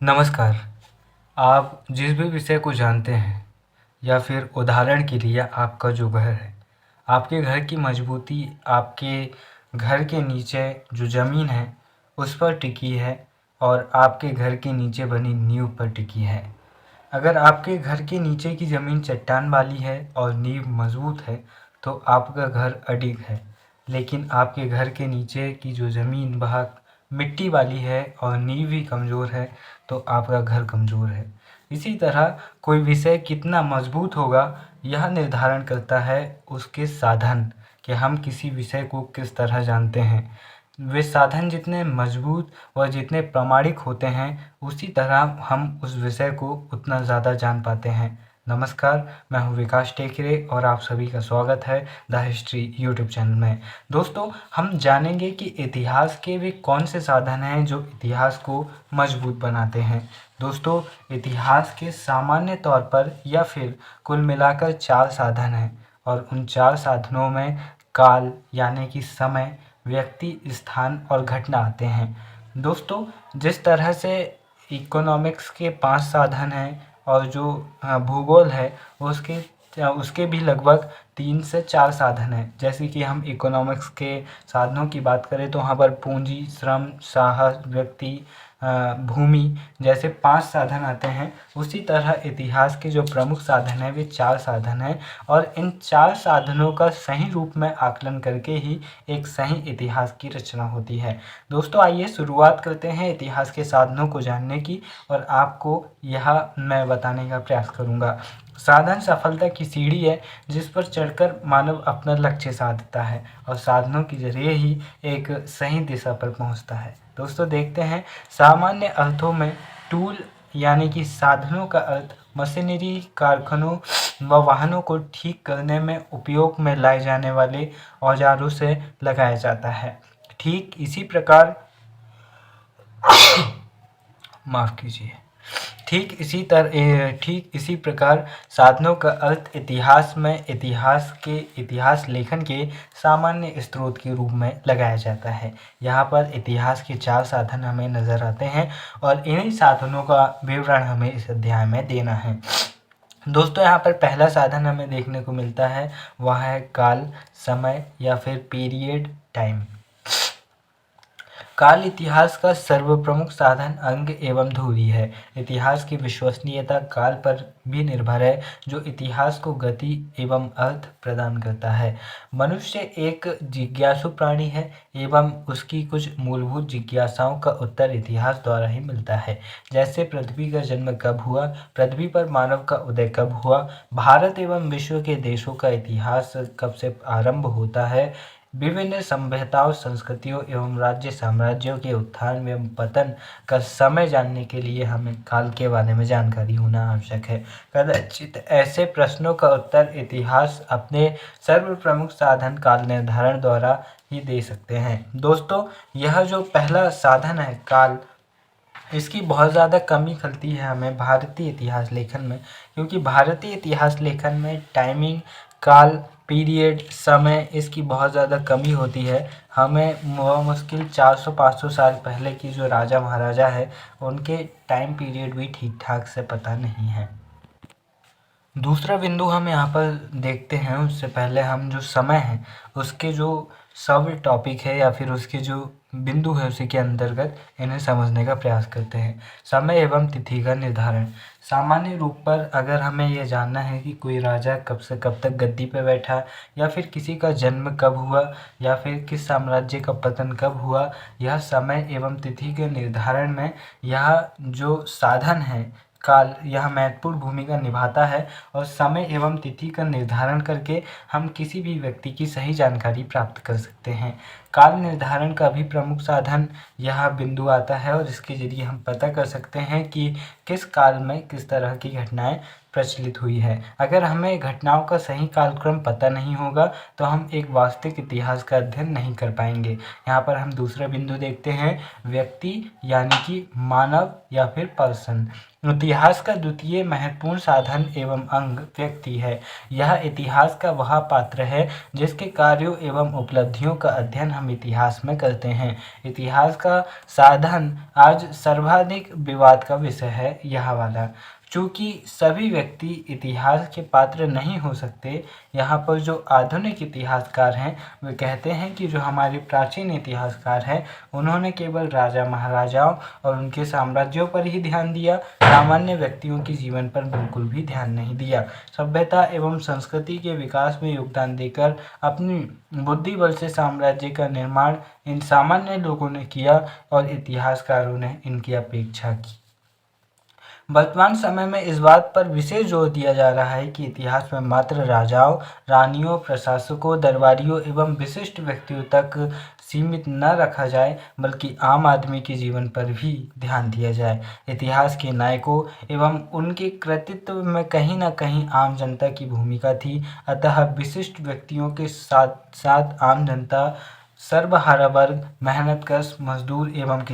नमस्कार। आप जिस भी विषय को जानते हैं या फिर उदाहरण के लिए आपका जो घर है, आपके घर की मजबूती आपके घर के नीचे जो ज़मीन है उस पर टिकी है और आपके घर के नीचे बनी नींव पर टिकी है। अगर आपके घर के नीचे की ज़मीन चट्टान वाली है और नींव मजबूत है तो आपका घर अडिग है, लेकिन आपके घर के नीचे की जो ज़मीन वह मिट्टी वाली है और नींव भी कमज़ोर है तो आपका घर कमज़ोर है। इसी तरह कोई विषय कितना मजबूत होगा यह निर्धारण करता है उसके साधन, कि हम किसी विषय को किस तरह जानते हैं। वे साधन जितने मजबूत व जितने प्रामाणिक होते हैं उसी तरह हम उस विषय को उतना ज़्यादा जान पाते हैं। नमस्कार, मैं हूँ विकास टेकरे और आप सभी का स्वागत है द हिस्ट्री यूट्यूब चैनल में। दोस्तों, हम जानेंगे कि इतिहास के वे कौन से साधन हैं जो इतिहास को मजबूत बनाते हैं। दोस्तों, इतिहास के सामान्य तौर पर या फिर कुल मिलाकर 4 साधन हैं और उन 4 साधनों में काल यानी कि समय, व्यक्ति, स्थान और घटना आते हैं। दोस्तों, जिस तरह से इकोनॉमिक्स के 5 साधन हैं और जो भूगोल है उसके भी लगभग 3 से 4 साधन हैं। जैसे कि हम इकोनॉमिक्स के साधनों की बात करें तो वहाँ पर पूंजी, श्रम, साहस, व्यक्ति, भूमि जैसे 5 साधन आते हैं। उसी तरह इतिहास के जो प्रमुख साधन हैं वे 4 साधन हैं और इन 4 साधनों का सही रूप में आकलन करके ही एक सही इतिहास की रचना होती है। दोस्तों, आइए शुरुआत करते हैं इतिहास के साधनों को जानने की और आपको यह मैं बताने का प्रयास करूँगा। साधन सफलता की सीढ़ी है जिस पर चढ़कर मानव अपना लक्ष्य साधता है और साधनों के जरिए ही एक सही दिशा पर पहुंचता है। दोस्तों, देखते हैं सामान्य अर्थों में टूल यानी कि साधनों का अर्थ मशीनरी, कारखानों व वाहनों को ठीक करने में उपयोग में लाए जाने वाले औजारों से लगाया जाता है। ठीक इसी प्रकार माफ़ कीजिए ठीक इसी प्रकार साधनों का अर्थ इतिहास लेखन के सामान्य स्रोत के रूप में लगाया जाता है। यहाँ पर इतिहास के 4 साधन हमें नज़र आते हैं और इन्हीं साधनों का विवरण हमें इस अध्याय में देना है। दोस्तों, यहाँ पर पहला साधन हमें देखने को मिलता है वह है काल, समय या फिर पीरियड, टाइम। काल इतिहास का सर्वप्रमुख साधन, अंग एवं धुरी है। इतिहास की विश्वसनीयता काल पर भी निर्भर है जो इतिहास को गति एवं अर्थ प्रदान करता है। मनुष्य एक जिज्ञासु प्राणी है एवं उसकी कुछ मूलभूत जिज्ञासाओं का उत्तर इतिहास द्वारा ही मिलता है। जैसे पृथ्वी का जन्म कब हुआ, पृथ्वी पर मानव का उदय कब हुआ, भारत एवं विश्व के देशों का इतिहास कब से आरंभ होता है, विभिन्न सभ्यताओं, संस्कृतियों एवं राज्य साम्राज्यों के उत्थान एवं पतन का समय जानने के लिए हमें काल के बारे में जानकारी होना आवश्यक है। कदाचित ऐसे प्रश्नों का उत्तर इतिहास अपने सर्वप्रमुख साधन काल निर्धारण द्वारा ही दे सकते हैं। दोस्तों, यह जो पहला साधन है काल, इसकी बहुत ज़्यादा कमी खलती है हमें भारतीय इतिहास लेखन में, क्योंकि भारतीय इतिहास लेखन में टाइमिंग, काल, पीरियड, समय इसकी बहुत ज़्यादा कमी होती है। हमें मुश्किल 400-500 साल पहले की जो राजा महाराजा है उनके टाइम पीरियड भी ठीक ठाक से पता नहीं है। दूसरा बिंदु हम यहाँ पर देखते हैं, उससे पहले हम जो समय है उसके जो सब टॉपिक है या फिर उसके जो बिंदु है उसी के अंतर्गत इन्हें समझने का प्रयास करते हैं। समय एवं तिथि का निर्धारण। सामान्य रूप पर अगर हमें यह जानना है कि कोई राजा कब से कब तक गद्दी पर बैठा या फिर किसी का जन्म कब हुआ या फिर किस साम्राज्य का पतन कब हुआ, यह समय एवं तिथि के निर्धारण में यह जो साधन है काल, यह महत्वपूर्ण भूमिका निभाता है और समय एवं तिथि का निर्धारण करके हम किसी भी व्यक्ति की सही जानकारी प्राप्त कर सकते हैं। काल निर्धारण का भी प्रमुख साधन यह बिंदु आता है और इसके जरिए हम पता कर सकते हैं कि किस काल में किस तरह की घटनाएं प्रचलित हुई है। अगर हमें घटनाओं का सही कालक्रम पता नहीं होगा तो हम एक वास्तविक इतिहास का अध्ययन नहीं कर पाएंगे। यहाँ पर हम दूसरा बिंदु देखते हैं, व्यक्ति यानी कि मानव या फिर पर्सन। इतिहास का द्वितीय महत्वपूर्ण साधन एवं अंग व्यक्ति है। यह इतिहास का वह पात्र है जिसके कार्यों एवं उपलब्धियों का अध्ययन हम इतिहास में करते हैं। इतिहास का साधन आज सर्वाधिक विवाद का विषय है यह वाला। चूँकि सभी व्यक्ति इतिहास के पात्र नहीं हो सकते, यहाँ पर जो आधुनिक इतिहासकार हैं वे कहते हैं कि जो हमारे प्राचीन इतिहासकार हैं उन्होंने केवल राजा महाराजाओं और उनके साम्राज्यों पर ही ध्यान दिया, सामान्य व्यक्तियों के जीवन पर बिल्कुल भी ध्यान नहीं दिया। सभ्यता एवं संस्कृति के विकास में योगदान देकर अपनी बुद्धि बल से साम्राज्य का निर्माण इन सामान्य लोगों ने किया और इतिहासकारों ने इनकी अपेक्षा की। वर्तमान समय में इस बात पर विशेष जोर दिया जा रहा है कि इतिहास में मात्र राजाओं, रानियों, प्रशासकों, दरबारियों एवं विशिष्ट व्यक्तियों तक सीमित न रखा जाए, बल्कि आम आदमी के जीवन पर भी ध्यान दिया जाए। इतिहास के नायकों एवं उनके कृतित्व में कहीं न कहीं आम जनता की भूमिका थी, अतः विशिष्ट व्यक्तियों के साथ साथ आम जनता, सर्वहारा वर्ग, मेहनतकश मजदूर एवं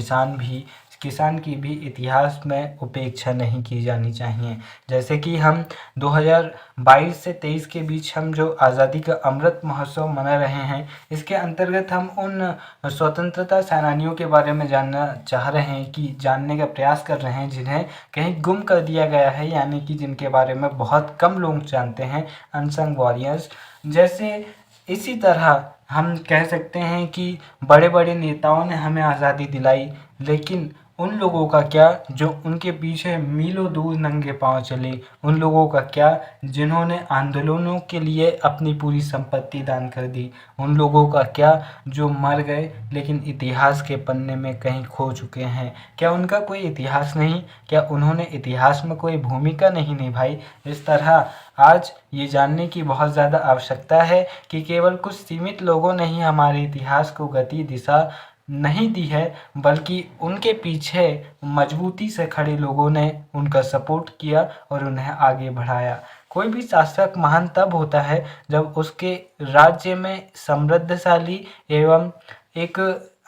किसान की भी इतिहास में उपेक्षा नहीं की जानी चाहिए। जैसे कि हम 2022 से 23 के बीच हम जो आज़ादी का अमृत महोत्सव मना रहे हैं, इसके अंतर्गत हम उन स्वतंत्रता सेनानियों के बारे में जानने का प्रयास कर रहे हैं जिन्हें कहीं गुम कर दिया गया है, यानी कि जिनके बारे में बहुत कम लोग जानते हैं, अनसंग वॉरियर्स। जैसे इसी तरह हम कह सकते हैं कि बड़े बड़े नेताओं ने हमें आज़ादी दिलाई, लेकिन उन लोगों का क्या जो उनके पीछे मीलों दूर नंगे पांव चले? उन लोगों का क्या जिन्होंने आंदोलनों के लिए अपनी पूरी संपत्ति दान कर दी? उन लोगों का क्या जो मर गए लेकिन इतिहास के पन्ने में कहीं खो चुके हैं? क्या उनका कोई इतिहास नहीं? क्या उन्होंने इतिहास में कोई भूमिका नहीं निभाई? इस तरह आज ये जानने की बहुत ज़्यादा आवश्यकता है कि केवल कुछ सीमित लोगों ने ही हमारे इतिहास को गति दिशा नहीं दी है, बल्कि उनके पीछे मजबूती से खड़े लोगों ने उनका सपोर्ट किया और उन्हें आगे बढ़ाया। कोई भी शासक महान तब होता है जब उसके राज्य में समृद्धशाली एवं एक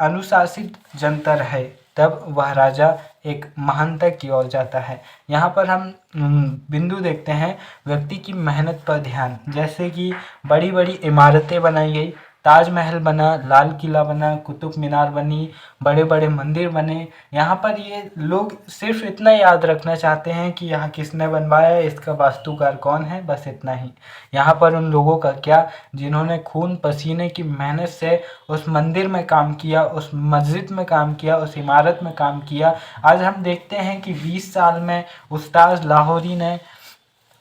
अनुशासित जनता रहे, तब वह राजा एक महानता की ओर जाता है। यहाँ पर हम बिंदु देखते हैं, व्यक्ति की मेहनत पर ध्यान। जैसे कि बड़ी बड़ी इमारतें बनाई गई, ताजमहल बना, लाल किला बना, कुतुब मीनार बनी, बड़े बड़े मंदिर बने। यहाँ पर ये लोग सिर्फ इतना याद रखना चाहते हैं कि यहाँ किसने बनवाया है, इसका वास्तुकार कौन है, बस इतना ही। यहाँ पर उन लोगों का क्या जिन्होंने खून पसीने की मेहनत से उस मंदिर में काम किया, उस मस्जिद में काम किया, उस इमारत में काम किया। आज हम देखते हैं कि 20 साल में उस्ताद लाहौरी ने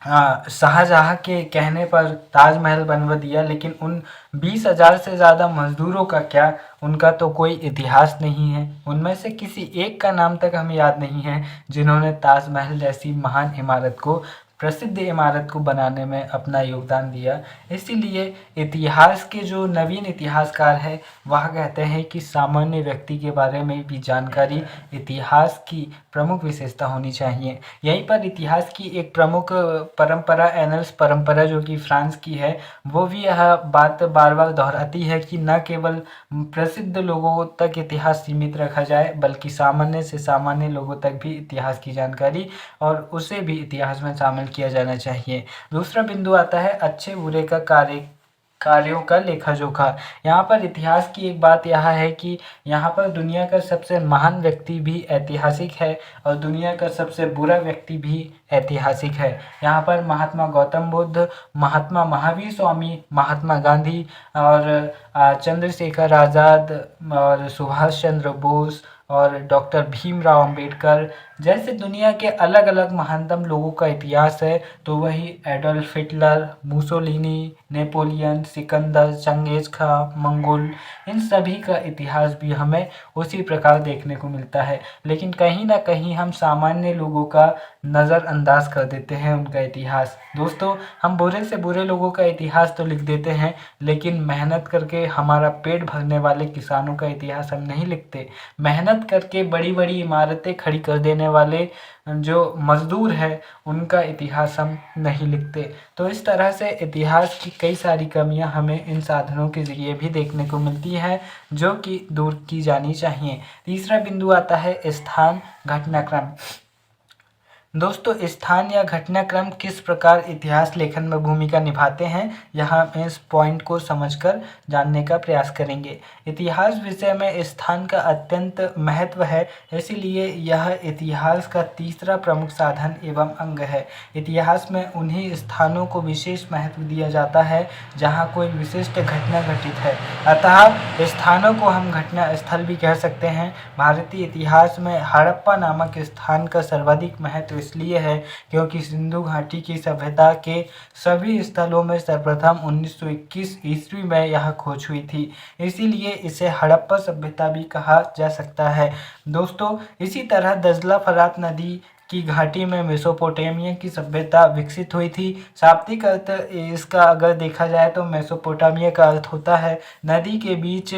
शाहजहाँ के कहने पर ताजमहल बनवा दिया, लेकिन उन 20,000 से ज़्यादा मजदूरों का क्या? उनका तो कोई इतिहास नहीं है। उनमें से किसी एक का नाम तक हमें याद नहीं है जिन्होंने ताजमहल जैसी महान इमारत को, प्रसिद्ध इमारत को बनाने में अपना योगदान दिया। इसीलिए इतिहास के जो नवीन इतिहासकार हैं वह कहते हैं कि सामान्य व्यक्ति के बारे में भी जानकारी इतिहास की प्रमुख विशेषता होनी चाहिए। यहीं पर इतिहास की एक प्रमुख परंपरा, एनल्स परंपरा जो कि फ्रांस की है, वो भी यह बात बार बार दोहराती है कि न केवल प्रसिद्ध लोगों तक इतिहास सीमित रखा जाए, बल्कि सामान्य से सामान्य लोगों तक भी इतिहास की जानकारी और उसे भी इतिहास में शामिल किया जाना चाहिए। दूसरा बिंदु आता है अच्छे बुरे का कार्यों का लेखा जोखा। यहाँ पर इतिहास की एक बात यह है कि यहाँ पर दुनिया का सबसे महान व्यक्ति भी ऐतिहासिक है और दुनिया का सबसे बुरा व्यक्ति भी ऐतिहासिक है। यहाँ पर महात्मा गौतम बुद्ध, महात्मा महावीर स्वामी, महात्मा गांधी और चंद्रशेखर आज़ाद और सुभाष चंद्र बोस और डॉक्टर भीमराव अंबेडकर जैसे दुनिया के अलग अलग महानतम लोगों का इतिहास है, तो वही Adolf Hitler, Mussolini, Napoleon, Sikandar, Changez Khan, Mongol, इन सभी का इतिहास भी हमें उसी प्रकार देखने को मिलता है। लेकिन कहीं ना कहीं हम सामान्य लोगों का नज़रअंदाज कर देते हैं उनका इतिहास। दोस्तों, हम बुरे से बुरे लोगों का इतिहास तो लिख देते हैं, लेकिन मेहनत करके हमारा पेट भरने वाले किसानों का इतिहास हम नहीं लिखते। मेहनत मेहनत करके बड़ी बड़ी इमारतें खड़ी कर देने वाले जो मजदूर है उनका इतिहास हम नहीं लिखते। तो इस तरह से इतिहास की कई सारी कमियां हमें इन साधनों के ज़रिए भी देखने को मिलती है, जो कि दूर की जानी चाहिए। तीसरा बिंदु आता है स्थान घटनाक्रम। दोस्तों, स्थान या घटनाक्रम किस प्रकार इतिहास लेखन में भूमिका निभाते हैं, यहाँ हम इस पॉइंट को समझकर जानने का प्रयास करेंगे। इतिहास विषय में स्थान का अत्यंत महत्व है, इसीलिए यह इतिहास का तीसरा प्रमुख साधन एवं अंग है। इतिहास में उन्हीं स्थानों को विशेष महत्व दिया जाता है जहाँ कोई विशिष्ट घटना घटित है, अतः स्थानों को हम घटना स्थल भी कह सकते हैं। भारतीय इतिहास में हड़प्पा नामक स्थान का सर्वाधिक महत्व इसलिए है क्योंकि सिंधु घाटी की सभ्यता के सभी स्थलों में सर्वप्रथम 1921 ईस्वी में यह खोज हुई थी, इसीलिए इसे हड़प्पा सभ्यता भी कहा जा सकता है। दोस्तों, इसी तरह दजला फरात नदी की घाटी में मेसोपोटामिया की सभ्यता विकसित हुई थी। शाब्दिक अर्थ इसका अगर देखा जाए तो मेसोपोटामिया का अर्थ होता है नदी के बीच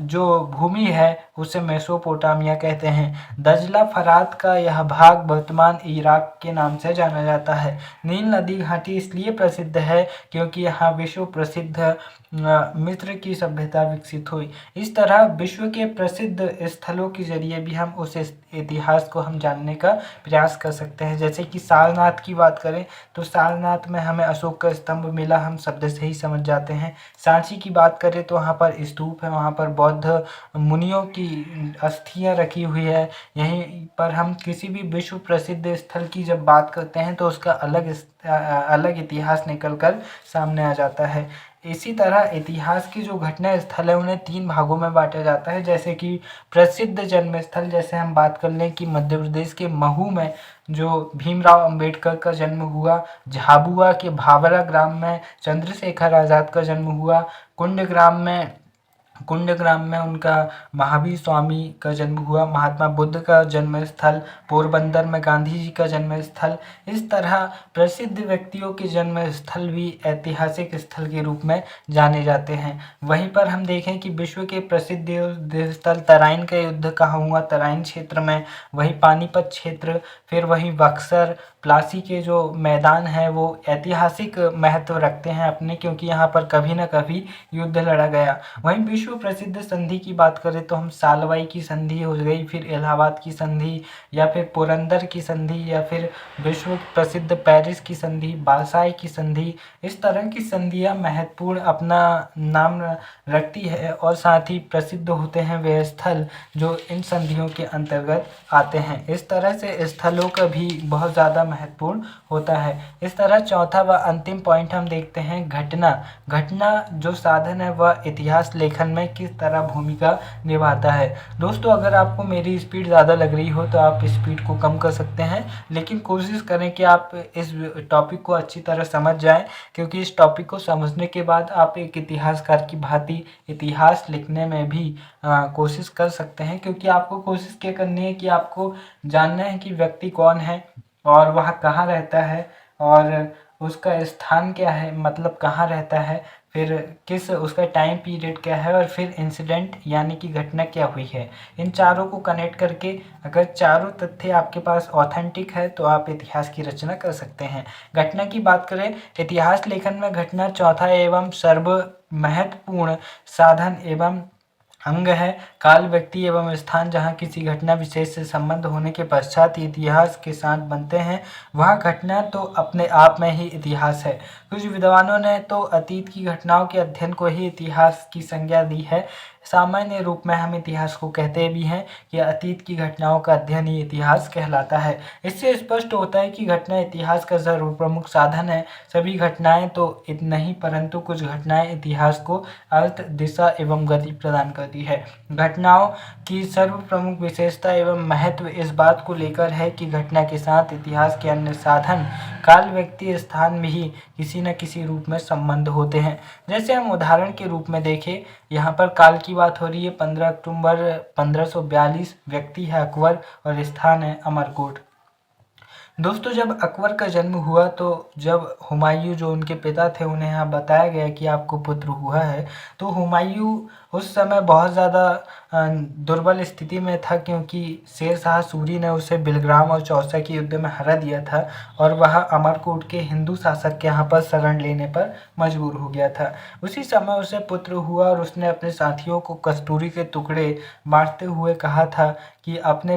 जो भूमि है उसे मेसोपोटामिया कहते हैं। दजला फरात का यह भाग वर्तमान इराक के नाम से जाना जाता है। नील नदी घाटी इसलिए प्रसिद्ध है क्योंकि यहाँ विश्व प्रसिद्ध मिस्र की सभ्यता विकसित हुई। इस तरह विश्व के प्रसिद्ध स्थलों के जरिए भी हम उस इतिहास को हम जानने का प्रयास कर सकते हैं। जैसे कि सारनाथ की बात करें तो सारनाथ में हमें अशोक का स्तंभ मिला, हम शब्द से ही समझ जाते हैं। सांची की बात करें तो वहाँ पर स्तूप है, वहाँ पर बौद्ध मुनियों की अस्थियाँ रखी हुई है। यहीं पर हम किसी भी विश्व प्रसिद्ध स्थल की जब बात करते हैं तो उसका अलग इतिहास निकल कर सामने आ जाता है। इसी तरह इतिहास की जो घटना स्थल है उन्हें 3 भागों में बांटा जाता है। जैसे कि प्रसिद्ध जन्म स्थल, जैसे हम बात कर लें कि मध्य प्रदेश के महू में जो भीमराव अंबेडकर का जन्म हुआ, झाबुआ के भावरा ग्राम में चंद्रशेखर आज़ाद का जन्म हुआ, कुंडग्राम में उनका महावीर स्वामी का जन्म हुआ, महात्मा बुद्ध का जन्म स्थल, पोरबंदर में गांधी जी का जन्म स्थल। इस तरह प्रसिद्ध व्यक्तियों के जन्म स्थल भी ऐतिहासिक स्थल के रूप में जाने जाते हैं। वहीं पर हम देखें कि विश्व के प्रसिद्ध युद्ध स्थल तराइन का युद्ध कहाँ हुआ, तराइन क्षेत्र में, वहीं पानीपत क्षेत्र, फिर वहीं बक्सर, प्लासी के जो मैदान है वो ऐतिहासिक महत्व रखते हैं अपने, क्योंकि यहाँ पर कभी ना कभी युद्ध लड़ा गया। वहीं विश्व प्रसिद्ध संधि की बात करें तो हम सालवाई की संधि हो गई, फिर इलाहाबाद की संधि, या फिर पुरंदर की संधि, या फिर विश्व प्रसिद्ध पेरिस की संधि, बासाई की संधि। इस तरह की संधियाँ महत्वपूर्ण अपना नाम रखती है और साथ ही प्रसिद्ध होते हैं वे स्थल जो इन संधियों के अंतर्गत आते हैं। इस तरह से स्थलों का भी बहुत ज़्यादा महत्वपूर्ण होता है। इस तरह चौथा व अंतिम पॉइंट हम देखते हैं घटना जो साधन है वह इतिहास लेखन में किस तरह भूमिका निभाता है। दोस्तों, अगर आपको मेरी स्पीड ज़्यादा लग रही हो तो आप स्पीड को कम कर सकते हैं, लेकिन कोशिश करें कि आप इस टॉपिक को अच्छी तरह समझ जाएं, क्योंकि इस टॉपिक को समझने के बाद आप एक इतिहासकार की भांति इतिहास लिखने में भी कोशिश कर सकते हैं। क्योंकि आपको कोशिश क्या करनी है कि आपको जानना है कि व्यक्ति कौन है और वह कहाँ रहता है और उसका स्थान क्या है, मतलब कहाँ रहता है, फिर किस उसका टाइम पीरियड क्या है, और फिर इंसिडेंट यानी कि घटना क्या हुई है। इन चारों को कनेक्ट करके अगर चारों तथ्य आपके पास ऑथेंटिक है तो आप इतिहास की रचना कर सकते हैं। घटना की बात करें, इतिहास लेखन में घटना चौथा एवं सर्व महत्वपूर्ण साधन एवं अंग है। काल, व्यक्ति एवं स्थान जहाँ किसी घटना विशेष से संबंध होने के पश्चात इतिहास के साथ बनते हैं, वह घटना तो अपने आप में ही इतिहास है। कुछ विद्वानों ने तो अतीत की घटनाओं के अध्ययन को ही इतिहास की संज्ञा दी है। सामान्य रूप में हम इतिहास को कहते भी हैं कि अतीत की घटनाओं का अध्ययन ही इतिहास कहलाता है। इससे स्पष्ट होता है कि घटना इतिहास का सर्वप्रमुख साधन है। सभी घटनाएं तो नहीं, परंतु कुछ घटनाएं इतिहास को अर्थ, दिशा एवं गति प्रदान करती है। घटनाओं की सर्वप्रमुख विशेषता एवं महत्व इस बात को लेकर है कि घटना के साथ इतिहास के अन्य साधन, काल, व्यक्ति, स्थान में ही किसी न किसी रूप में संबंध होते हैं। जैसे हम उदाहरण के रूप में देखें, यहाँ पर काल की बात हो रही है 15 अक्टूबर 1542, व्यक्ति है अकबर और स्थान है अमरकोट। दोस्तों, जब अकबर का जन्म हुआ तो जब हुमायूं जो उनके पिता थे उन्हें यहाँ बताया गया कि आपको पुत्र हुआ है, तो हुमायूं उस समय बहुत ज़्यादा दुर्बल स्थिति में था, क्योंकि शेर शाह सूरी ने उसे बिलग्राम और चौसा के युद्ध में हरा दिया था और वह अमरकोट के हिंदू शासक के यहाँ पर शरण लेने पर मजबूर हो गया था। उसी समय उसे पुत्र हुआ और उसने अपने साथियों को कस्तूरी के टुकड़े बांटते हुए कहा था कि अपने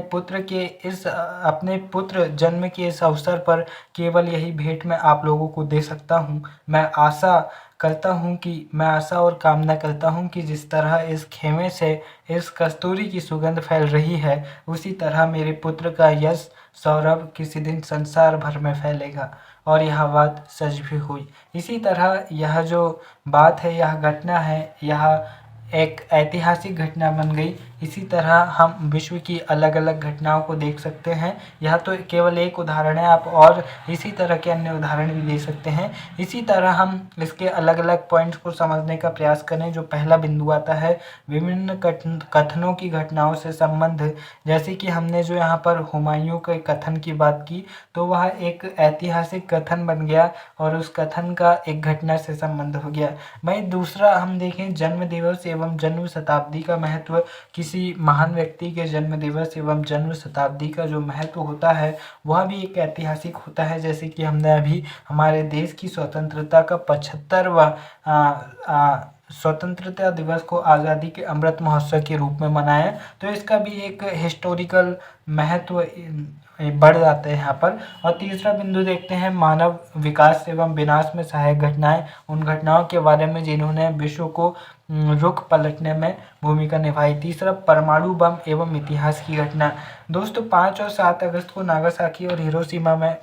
पुत्र जन्म के इस अवसर पर केवल यही भेंट मैं आप लोगों को दे सकता हूँ। मैं आशा और कामना करता हूँ कि जिस तरह इस खेमे से इस कस्तूरी की सुगंध फैल रही है, उसी तरह मेरे पुत्र का यश सौरभ किसी दिन संसार भर में फैलेगा। और यह बात सच भी हुई। इसी तरह यह जो बात है, यह घटना है, यह एक ऐतिहासिक घटना बन गई। इसी तरह हम विश्व की अलग अलग घटनाओं को देख सकते हैं। यह तो केवल एक उदाहरण है, आप और इसी तरह के अन्य उदाहरण भी दे सकते हैं। इसी तरह हम इसके अलग अलग पॉइंट्स को समझने का प्रयास करें। जो पहला बिंदु आता है विभिन्न कथनों की घटनाओं से संबंध, जैसे कि हमने जो यहाँ पर हुमायूं के कथन की बात की, तो वह एक ऐतिहासिक कथन बन गया और उस कथन का एक घटना से संबंध हो गया। वहीं दूसरा हम देखें जन्म दिवस एवं जन्म शताब्दी का महत्व। किसी महान व्यक्ति के जन्म दिवस एवं जन्म शताब्दी का जो महत्व होता है वह भी एक ऐतिहासिक होता है। जैसे कि हमने अभी हमारे देश की स्वतंत्रता का 75वां स्वतंत्रता दिवस को आज़ादी के अमृत महोत्सव के रूप में मनाया, तो इसका भी एक हिस्टोरिकल महत्व बढ़ जाते हैं यहाँ पर। और तीसरा बिंदु देखते हैं मानव विकास एवं विनाश में सहायक घटनाएं, उन घटनाओं के बारे में जिन्होंने विश्व को रुख पलटने में भूमिका निभाई। तीसरा परमाणु बम एवं इतिहास की घटना। दोस्तों 5 और 7 अगस्त को नागासाकी और हिरोशिमा में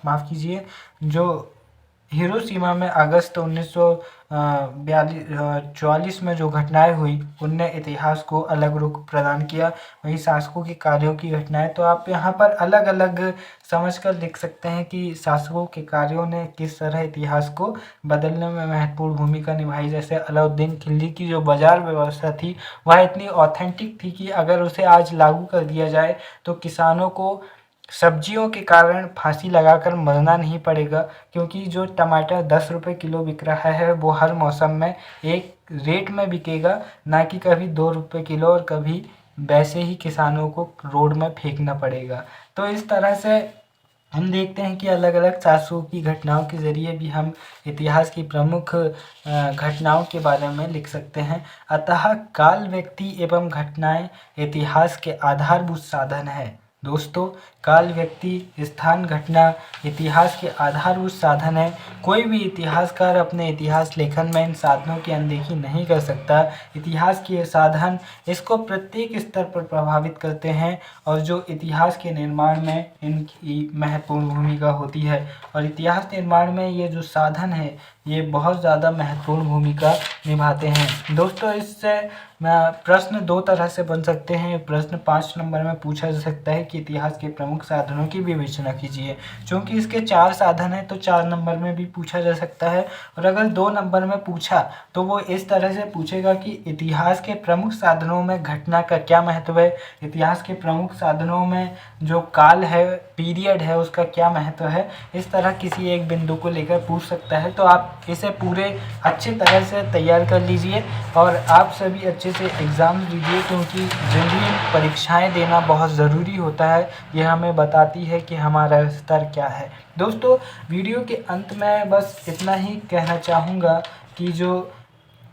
हिरोशिमा में अगस्त 1944 में जो घटनाएं हुई उनने इतिहास को अलग रुख प्रदान किया। वहीं शासकों के कार्यों की घटनाएं, तो आप यहाँ पर अलग अलग समझकर लिख सकते हैं कि शासकों के कार्यों ने किस तरह इतिहास को बदलने में महत्वपूर्ण भूमिका निभाई। जैसे अलाउद्दीन खिलजी की जो बाजार व्यवस्था थी वह इतनी ऑथेंटिक थी कि अगर उसे आज लागू कर दिया जाए तो किसानों को सब्जियों के कारण फांसी लगाकर मरना नहीं पड़ेगा, क्योंकि जो टमाटर 10 रुपये किलो बिक रहा है वो हर मौसम में एक रेट में बिकेगा, ना कि कभी 2 रुपये किलो और कभी वैसे ही किसानों को रोड में फेंकना पड़ेगा। तो इस तरह से हम देखते हैं कि अलग अलग शासकों की घटनाओं के ज़रिए भी हम इतिहास की प्रमुख घटनाओं के बारे में लिख सकते हैं। अतः काल, व्यक्ति एवं घटनाएं इतिहास के आधारभूत साधन हैं। दोस्तों काल, व्यक्ति, स्थान, घटना इतिहास के आधारभूत साधन है। कोई भी इतिहासकार अपने इतिहास लेखन में इन साधनों की अनदेखी नहीं कर सकता। इतिहास के ये साधन इसको प्रत्येक स्तर पर प्रभावित करते हैं और जो इतिहास के निर्माण में इनकी महत्वपूर्ण भूमिका होती है। और इतिहास निर्माण में ये जो साधन है ये बहुत ज़्यादा महत्वपूर्ण भूमिका निभाते हैं। दोस्तों इससे प्रश्न 2 तरह से बन सकते हैं। प्रश्न 5 नंबर में पूछा जा सकता है कि इतिहास के प्रमुख साधनों की विवेचना कीजिए। चूँकि इसके 4 साधन हैं तो 4 नंबर में भी पूछा जा सकता है। और अगर 2 नंबर में पूछा तो वो इस तरह से पूछेगा कि इतिहास के प्रमुख साधनों में घटना का क्या महत्व है, इतिहास के प्रमुख साधनों में जो काल है, पीरियड है, उसका क्या महत्व है। इस तरह किसी एक बिंदु को लेकर पूछ सकता है। तो आप इसे पूरे अच्छे तरह से तैयार कर लीजिए और आप सभी अच्छे से एग्ज़ाम दीजिए, क्योंकि ज़रूरी परीक्षाएं देना बहुत ज़रूरी होता है। यह हमें बताती है कि हमारा स्तर क्या है। दोस्तों वीडियो के अंत में बस इतना ही कहना चाहूँगा कि जो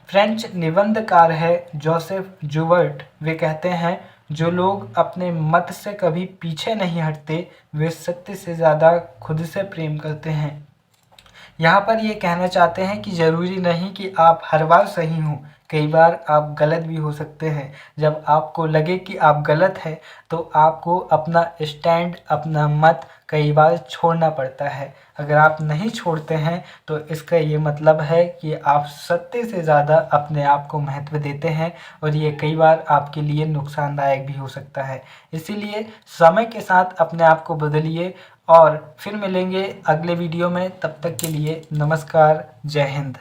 फ्रेंच निबंधकार है जोसेफ जोबर्ट, वे कहते हैं जो लोग अपने मत से कभी पीछे नहीं हटते वे सत्य से ज़्यादा खुद से प्रेम करते हैं। यहाँ पर ये कहना चाहते हैं कि ज़रूरी नहीं कि आप हर बार सही हों, कई बार आप गलत भी हो सकते हैं। जब आपको लगे कि आप गलत हैं तो आपको अपना स्टैंड, अपना मत कई बार छोड़ना पड़ता है। अगर आप नहीं छोड़ते हैं तो इसका ये मतलब है कि आप सत्य से ज़्यादा अपने आप को महत्व देते हैं और ये कई बार आपके लिए नुकसानदायक भी हो सकता है। इसीलिए समय के साथ अपने आप को बदलिए और फिर मिलेंगे अगले वीडियो में। तब तक के लिए नमस्कार, जय हिंद।